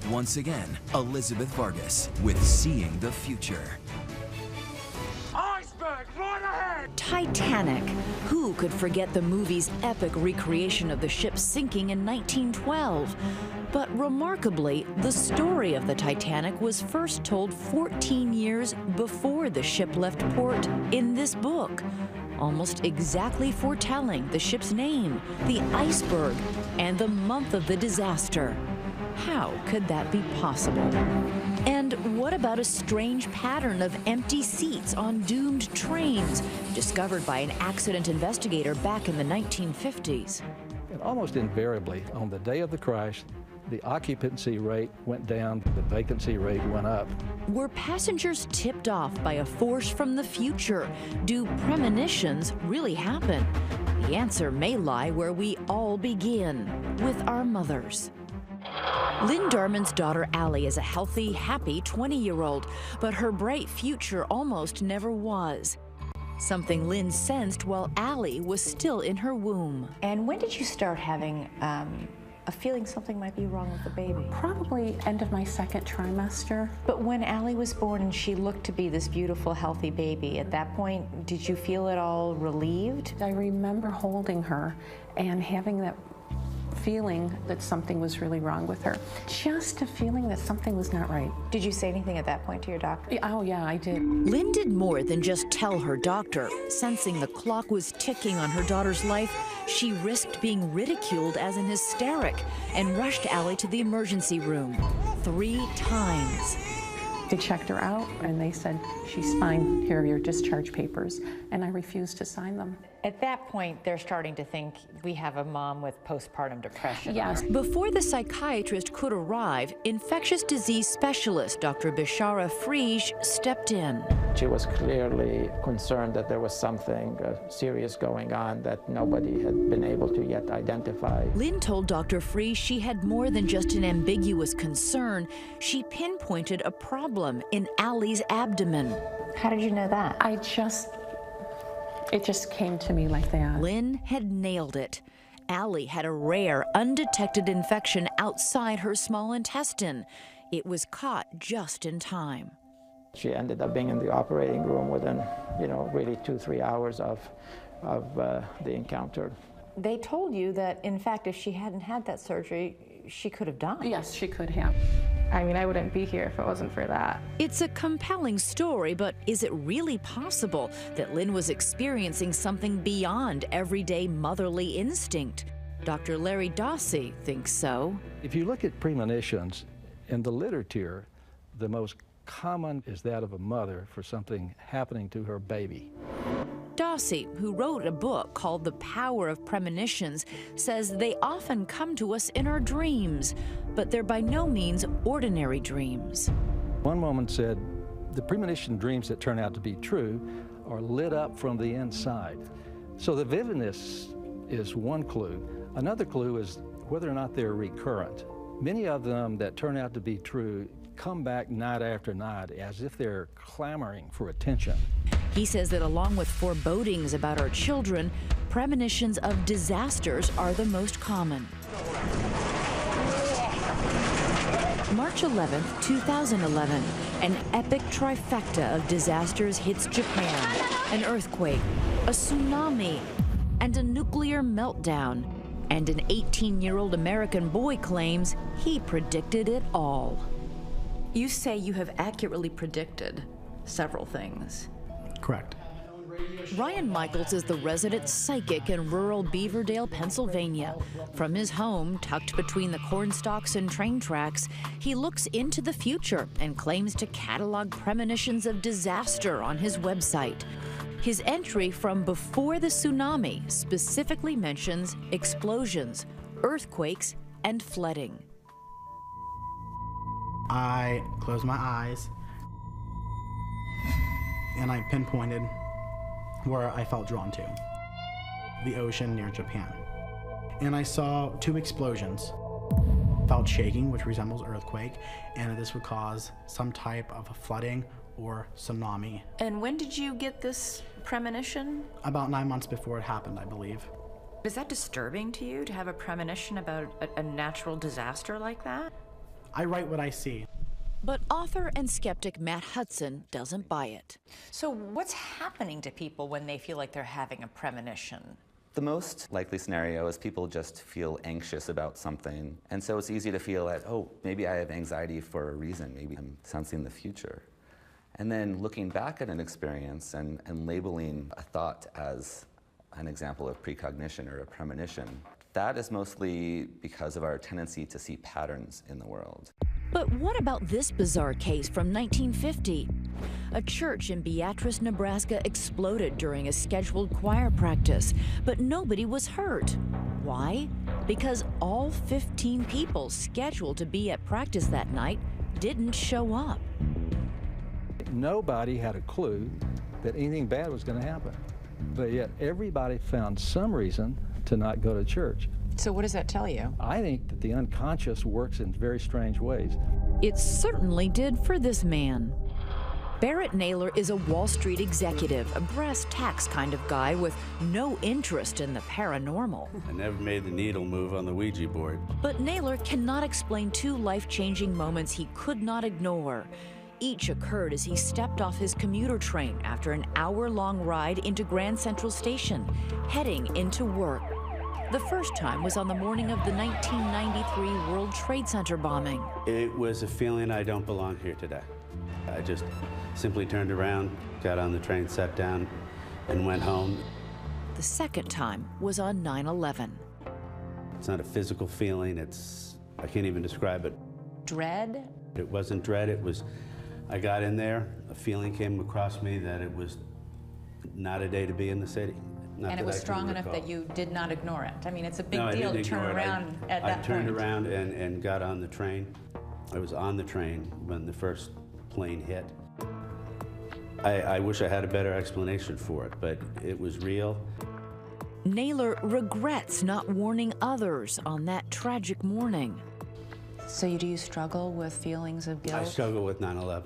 Once again, Elizabeth Vargas with Seeing the Future. Iceberg, right ahead! Titanic. Who could forget the movie's epic recreation of the ship sinking in 1912? But remarkably, the story of the Titanic was first told 14 years before the ship left port in this book, almost exactly foretelling the ship's name, the iceberg, and the month of the disaster. How could that be possible? And what about a strange pattern of empty seats on doomed trains, discovered by an accident investigator back in the 1950s? And almost invariably, on the day of the crash, the occupancy rate went down, the vacancy rate went up. Were passengers tipped off by a force from the future? Do premonitions really happen? The answer may lie where we all begin, with our mothers. Lynn Darman's daughter Allie is a healthy, happy 20-year-old, but her bright future almost never was. Something Lynn sensed while Allie was still in her womb. And when did you start having a feeling something might be wrong with the baby? Probably end of my second trimester. But when Allie was born and she looked to be this beautiful, healthy baby, at that point, did you feel at all relieved? I remember holding her and having that feeling that something was really wrong with her. Just a feeling that something was not right. Did you say anything at that point to your doctor? Oh yeah, I did. Lynn did more than just tell her doctor. Sensing the clock was ticking on her daughter's life, she risked being ridiculed as an hysteric and rushed Allie to the emergency room 3 times. They checked her out and they said, she's fine, here are your discharge papers. And I refused to sign them. At that point, they're starting to think we have a mom with postpartum depression. Yes. Before the psychiatrist could arrive, infectious disease specialist Dr. Bishara Frisch stepped in. She was clearly concerned that there was something serious going on that nobody had been able to yet identify. Lynn told Dr. Frisch she had more than just an ambiguous concern. She pinpointed a problem in Allie's abdomen. How did you know that? It just came to me like that. Lynn had nailed it. Allie had a rare, undetected infection outside her small intestine. It was caught just in time. She ended up being in the operating room within, really 2-3 hours of the encounter. They told you that, in fact, if she hadn't had that surgery, she could have died. Yes, she could have. I mean, I wouldn't be here if it wasn't for that. It's a compelling story, but is it really possible that Lynn was experiencing something beyond everyday motherly instinct? Dr. Larry Dawsey thinks so. If you look at premonitions, in the literature, the most common is that of a mother for something happening to her baby. Dawsey, who wrote a book called The Power of Premonitions, says they often come to us in our dreams, but they're by no means ordinary dreams. One woman said, the premonition dreams that turn out to be true are lit up from the inside. So the vividness is one clue. Another clue is whether or not they're recurrent. Many of them that turn out to be true come back night after night as if they're clamoring for attention. He says that along with forebodings about our children, premonitions of disasters are the most common. March 11, 2011, an epic trifecta of disasters hits Japan. An earthquake, a tsunami, and a nuclear meltdown. And an 18-year-old American boy claims he predicted it all. You say you have accurately predicted several things. Correct. Ryan Michaels is the resident psychic in rural Beaverdale, Pennsylvania. From his home, tucked between the corn stalks and train tracks, he looks into the future and claims to catalog premonitions of disaster on his website. His entry from before the tsunami specifically mentions explosions, earthquakes, and flooding. I closed my eyes and I pinpointed where I felt drawn to, the ocean near Japan. And I saw 2 explosions. Felt shaking, which resembles earthquake, and this would cause some type of flooding or tsunami. And when did you get this premonition? About 9 months before it happened, I believe. Is that disturbing to you, to have a premonition about a natural disaster like that? I write what I see. But author and skeptic Matt Hudson doesn't buy it. So what's happening to people when they feel like they're having a premonition? The most likely scenario is people just feel anxious about something. And so it's easy to feel that, oh, maybe I have anxiety for a reason. Maybe I'm sensing the future. And then looking back at an experience and labeling a thought as an example of precognition or a premonition, that is mostly because of our tendency to see patterns in the world. But what about this bizarre case from 1950? A church in Beatrice, Nebraska exploded during a scheduled choir practice, but nobody was hurt. Why? Because all 15 people scheduled to be at practice that night didn't show up. Nobody had a clue that anything bad was going to happen, but yet everybody found some reason to not go to church. So what does that tell you? I think that the unconscious works in very strange ways. It certainly did for this man. Barrett Naylor is a Wall Street executive, a brass tacks kind of guy with no interest in the paranormal. I never made the needle move on the Ouija board. But Naylor cannot explain two life-changing moments he could not ignore. Each occurred as he stepped off his commuter train after an hour-long ride into Grand Central Station, heading into work. The first time was on the morning of the 1993 World Trade Center bombing. It was a feeling I don't belong here today. I just simply turned around, got on the train, sat down, and went home. The second time was on 9/11. It's not a physical feeling, I can't even describe it. Dread? It wasn't dread, it was, I got in there, a feeling came across me that it was not a day to be in the city. And it was strong enough that you did not ignore it. I mean, it's a big No, deal to turn around at that point. I turned around and got on the train. I was on the train when the first plane hit. I wish I had a better explanation for it, but it was real. Naylor regrets not warning others on that tragic morning. So do you struggle with feelings of guilt? I struggle with 9/11.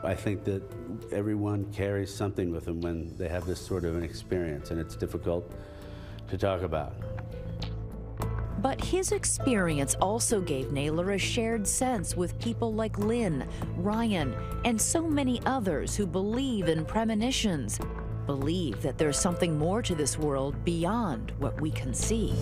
I think that everyone carries something with them when they have this sort of an experience, and it's difficult to talk about. But his experience also gave Naylor a shared sense with people like Lynn, Ryan, and so many others who believe in premonitions, believe that there's something more to this world beyond what we can see.